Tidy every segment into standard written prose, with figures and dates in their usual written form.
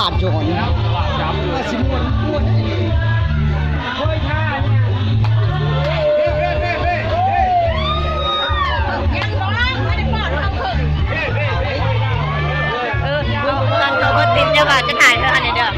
าดโจรว่าสิมวนเราก็ติดเดี๋ยวก่อนจะถ่ายเธออันนี้เด้อ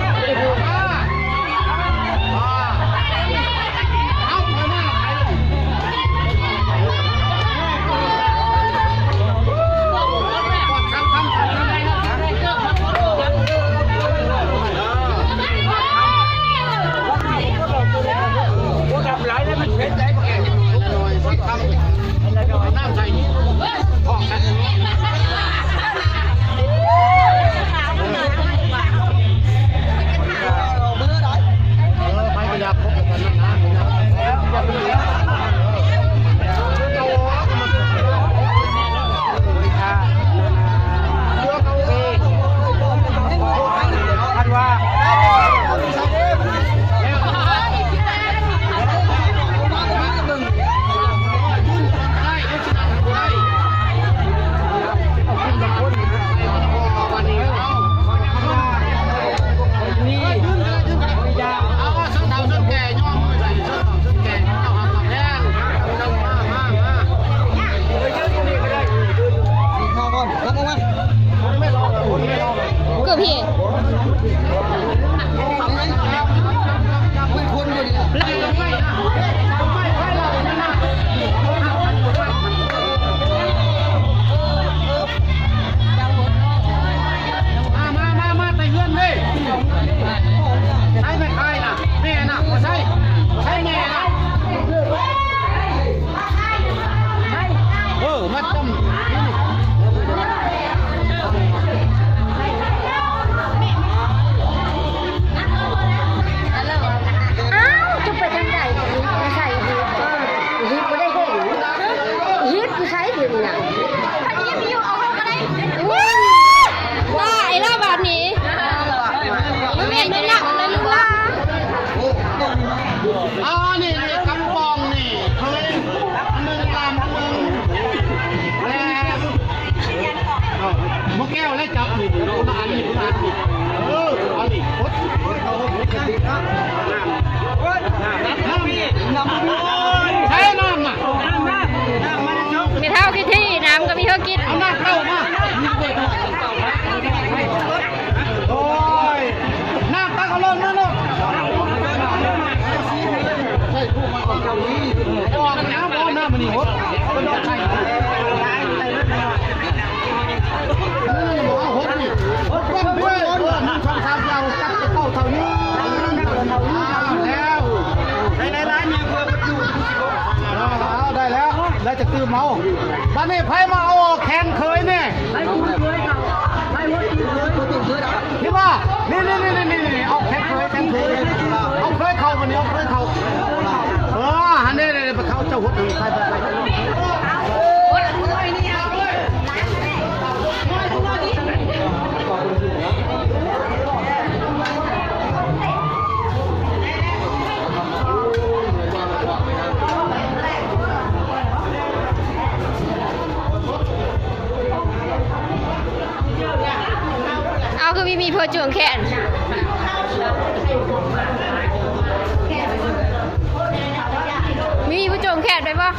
มีเท่ากี่ที่น้ำก็มีเท่ากินเอาหน้าเข้ามาโอ้ยน้ำตั้งเอาลงนะลูกใช่ผู้มาของเจ้านี้ออกน้ำเอาหน้ามันนี่หดใช่หดนี่หดก้นด้วยหดมันช่องทางเราจับจะเข้าเท่านี้แล้วในร้านมีเพื่อนอยู่ได้แล้วได้จะตื้อเมาบ้านนี้ไพ่มาเอาแคนเคยเนี่ยพี่ว่านี่เอาแคนเคยเอาเคยเข้าวันนี้เอาเคยเข้าฮันนี่ไปเข้าเจ้าหัวตีไปเอาคือมีเพื่อจวงแขนมีผู้จวงแขนไปปะ